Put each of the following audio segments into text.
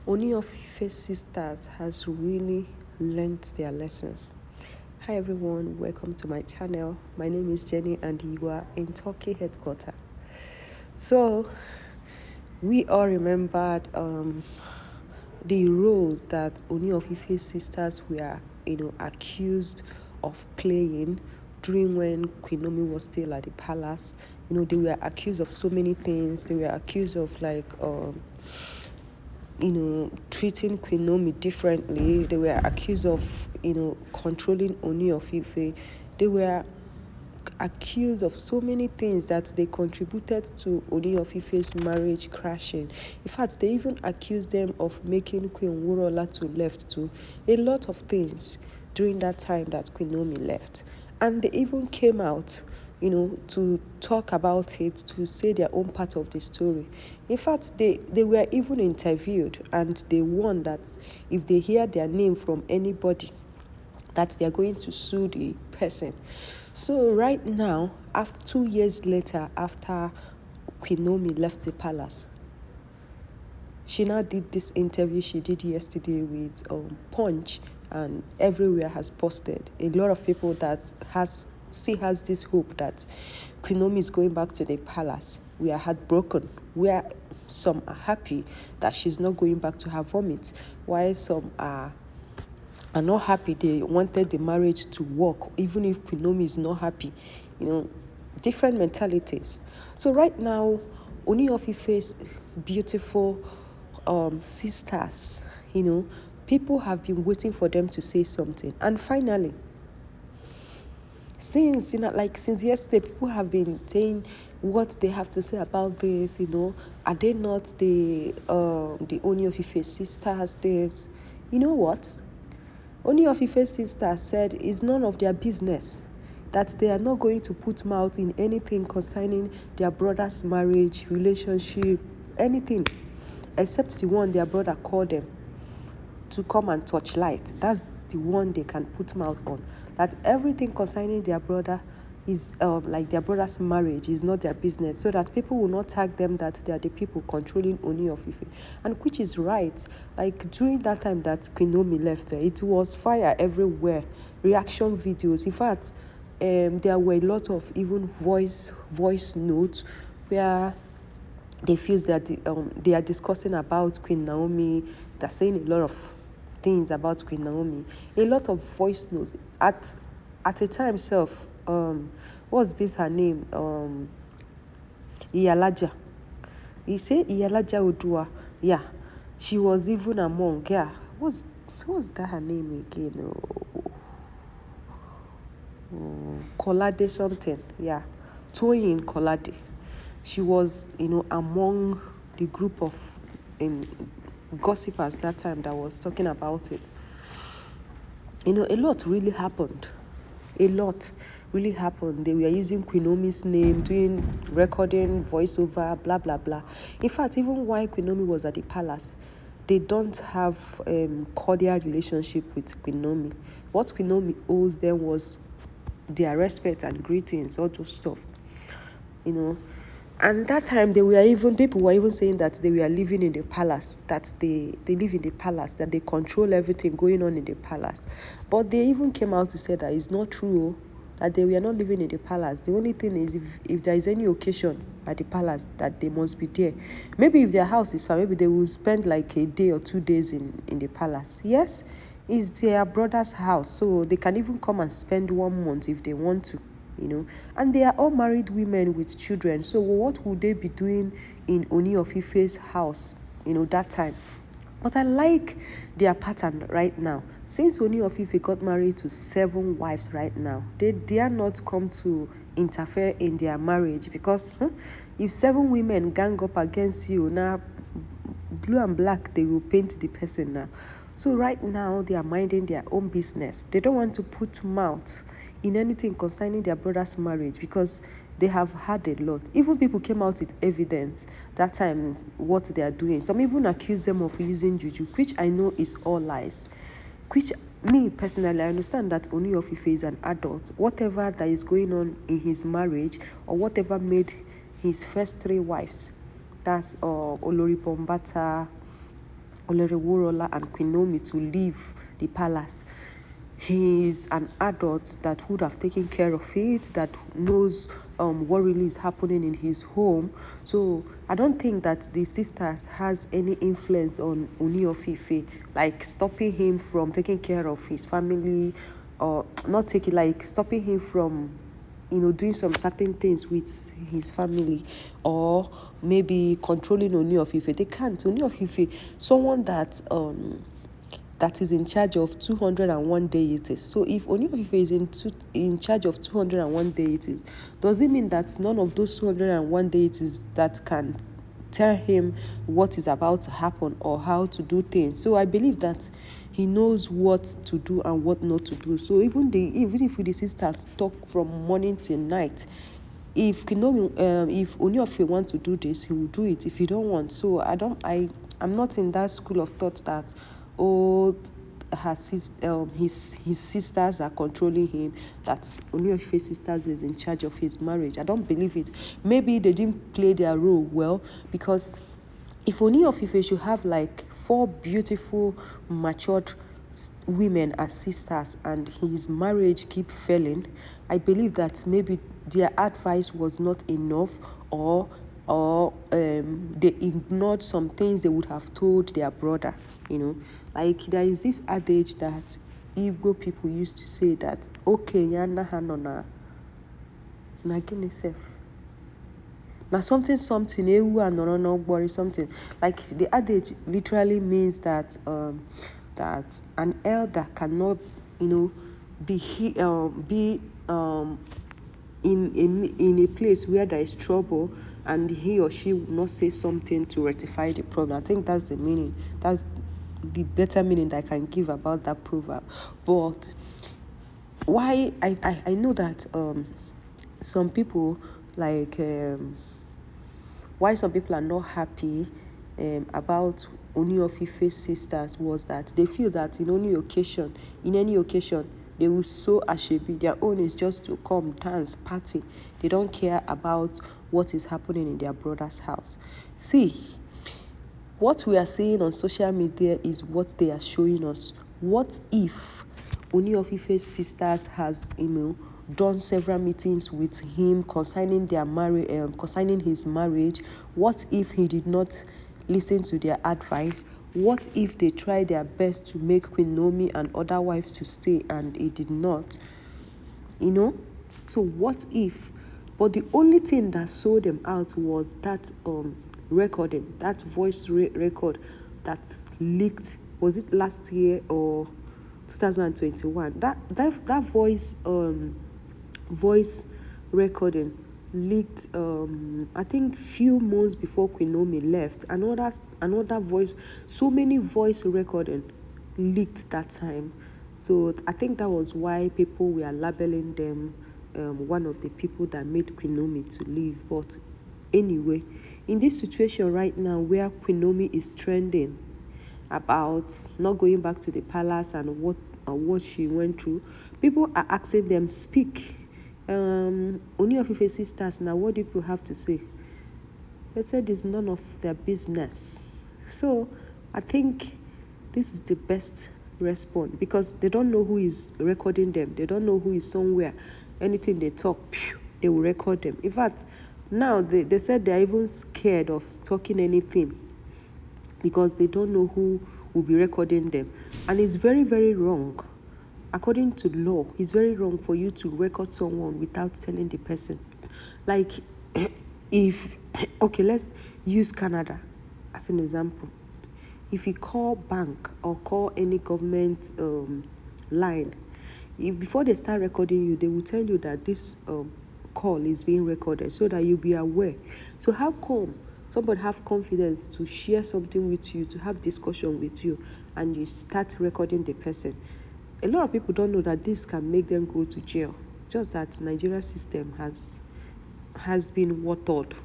Ooni of Ife's sisters has really learnt their lessons. Hi everyone, welcome to my channel. My name is Jenny and you are in Turkey headquarters. So we all remembered the roles that Ooni of Ife's sisters were, accused of playing during when Queen Naomi was still at the palace. They were accused of so many things. They were accused of treating Queen Naomi differently. They were accused of, controlling Ooni of Ife. They were accused of so many things that they contributed to Ooni of Ife's marriage crashing. In fact, they even accused them of making Queen Wurola to left to a lot of things during that time that Queen Naomi left. And they even came out, to talk about it, to say their own part of the story. In fact, they were even interviewed and they warned that if they hear their name from anybody, that they're going to sue the person. So right now, after 2 years later, after Queen Naomi left the palace, she now did this interview she did yesterday with Punch, and everywhere has posted. A lot of people that still has this hope that Queen Naomi is going back to the palace. We are heartbroken. Some are happy that she's not going back to her vomit, while some are not happy. They wanted the marriage to work, even if Queen Naomi is not happy. Different mentalities. So right now, Ooni of Ife's beautiful sisters, people have been waiting for them to say something. And finally, since yesterday, people have been saying what they have to say about this. Are they not the Ooni of Ife's sisters? This, you know what? Ooni of Ife's sister said it's none of their business, that they are not going to put mouth in anything concerning their brother's marriage, relationship, anything, except the one their brother called them to come and touch light. That's the one they can put mouth on. That everything concerning their brother is their brother's marriage is not their business, so that people will not tag them that they are the people controlling Ooni of Ife, and which is right. Like during that time that Queen Naomi left, it was fire everywhere, reaction videos. In fact, there were a lot of even voice notes where they feel that they are discussing about Queen Naomi. They're saying a lot of things about Queen Naomi. A lot of voice notes at a time self. What's this her name? Iyalaja. You say Iyalaja Odua. Yeah, she was even among. Yeah, what's that her name again? Kolade something. Yeah, Toyin Kolade. She was, among the group of gossipers that time that was talking about it. A lot really happened. A lot really happened. They were using Queen Naomi's name, doing recording, voiceover, blah, blah, blah. In fact, even while Queen Naomi was at the palace, they don't have cordial relationship with Queen Naomi. What Queen Naomi owes them was their respect and greetings, all those stuff. And that time people were even saying that they were living in the palace, that they live in the palace, that they control everything going on in the palace. But they even came out to say that it's not true, that they were not living in the palace. The only thing is if there is any occasion at the palace, that they must be there. Maybe if their house is far, maybe they will spend like a day or 2 days in the palace. Yes, it's their brother's house, so they can even come and spend 1 month if they want to. And they are all married women with children. So what would they be doing in Ooni of Ife's house, that time? But I like their pattern right now. Since Ooni of Ife got married to 7 wives right now, they dare not come to interfere in their marriage, because if 7 women gang up against you, now blue and black, they will paint the person now. So right now, they are minding their own business. They don't want to put mouth in anything concerning their brother's marriage, because they have had a lot. Even people came out with evidence that time what they are doing. Some even accuse them of using juju, which I know is all lies. Which, me personally, I understand that Ooni of Ife is an adult. Whatever that is going on in his marriage, or whatever made his first 3 wives, that's Olori Bombata, Olereworola and Queen Naomi to leave the palace. He is an adult that would have taken care of it, that knows what really is happening in his home. So I don't think that the sisters has any influence on Ooni of Ife, like stopping him from taking care of his family, or not taking, like stopping him from doing some certain things with his family, or maybe controlling Ooni of Ife. They can't. Ooni of Ife, someone that is in charge of 201 deities. So if Ooni of Ife is in charge of 201 deities, does it mean that none of those 201 deities that can tell him what is about to happen or how to do things? So I believe that he knows what to do and what not to do. So even if the sisters talk from morning till night, if if Ooni of Ife want to do this, he will do it. If he don't want, so I'm not in that school of thought that, oh, his sisters are controlling him, that Ooni of Ife's sisters is in charge of his marriage. I don't believe it. Maybe they didn't play their role well, because if Ooni of Ife should have like 4 beautiful, matured women as sisters and his marriage keep failing, I believe that maybe their advice was not enough, or they ignored some things they would have told their brother. Like there is this adage that Igbo people used to say that, okay, yana hanona na gini sef. Now something ewu anoro no gbori something. Like the adage literally means that that an elder cannot, be in a place where there is trouble, and he or she will not say something to rectify the problem. I think that's the meaning. That's the better meaning that I can give about that proverb. But why I know that some people, like why some people are not happy about Ooni of Ife's sisters was that they feel that in any occasion, they will sow ashebi. Their own is just to come, dance, party. They don't care about what is happening in their brother's house. See, what we are seeing on social media is what they are showing us. What if Ooni of Ife's sisters has, done several meetings with him concerning concerning his marriage? What if he did not listen to their advice? What if they tried their best to make Queen Naomi and other wives to stay and it did not? So what if? But the only thing that sold them out was that recording, that voice record that leaked. Was it last year or 2021? That voice recording leaked, I think few months before Queen Naomi left. Another voice, so many voice recording leaked that time. So I think that was why people were labeling them one of the people that made Queen Naomi to leave. But anyway, in this situation right now where Queen Naomi is trending about not going back to the palace and what she went through, people are asking them, speak. Ooni of Ife sisters, now what do people have to say? They said it's none of their business. So I think this is the best response, because they don't know who is recording them. They don't know who is somewhere. Anything they talk, they will record them. In fact, now they said they're even scared of talking anything, because they don't know who will be recording them. And it's very, very wrong. According to law, it's very wrong for you to record someone without telling the person. Like, if, okay, let's use Canada as an example. If you call bank or call any government line, if before they start recording you, they will tell you that this call is being recorded, so that you'll be aware. So how come somebody have confidence to share something with you, to have discussion with you, and you start recording the person? A lot of people don't know that this can make them go to jail. Just that Nigeria system has been watered.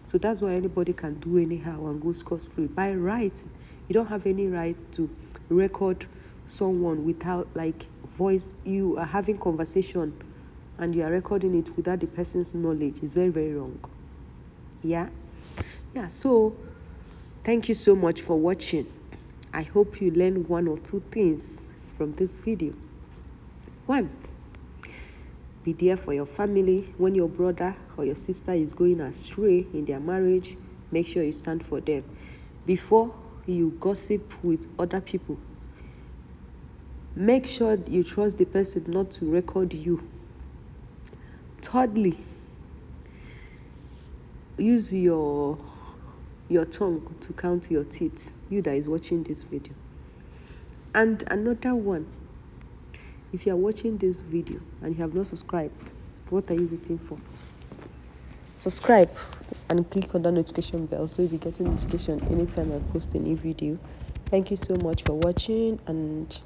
So that's why anybody can do anyhow and go scot-free. By right, you don't have any right to record someone without, like, voice. You are having conversation and you are recording it without the person's knowledge. It's very, very wrong. Yeah. So thank you so much for watching. I hope you learn one or two things from this video. 1, be there for your family. When your brother or your sister is going astray in their marriage, make sure you stand for them. Before you gossip with other people, make sure you trust the person not to record you. Thirdly, use your tongue to count your teeth, you that is watching this video. And another one, if you are watching this video and you have not subscribed, what are you waiting for? Subscribe and click on the notification bell so you'll be getting notification anytime I post a new video. Thank you so much for watching and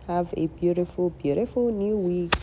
have a beautiful, beautiful new week.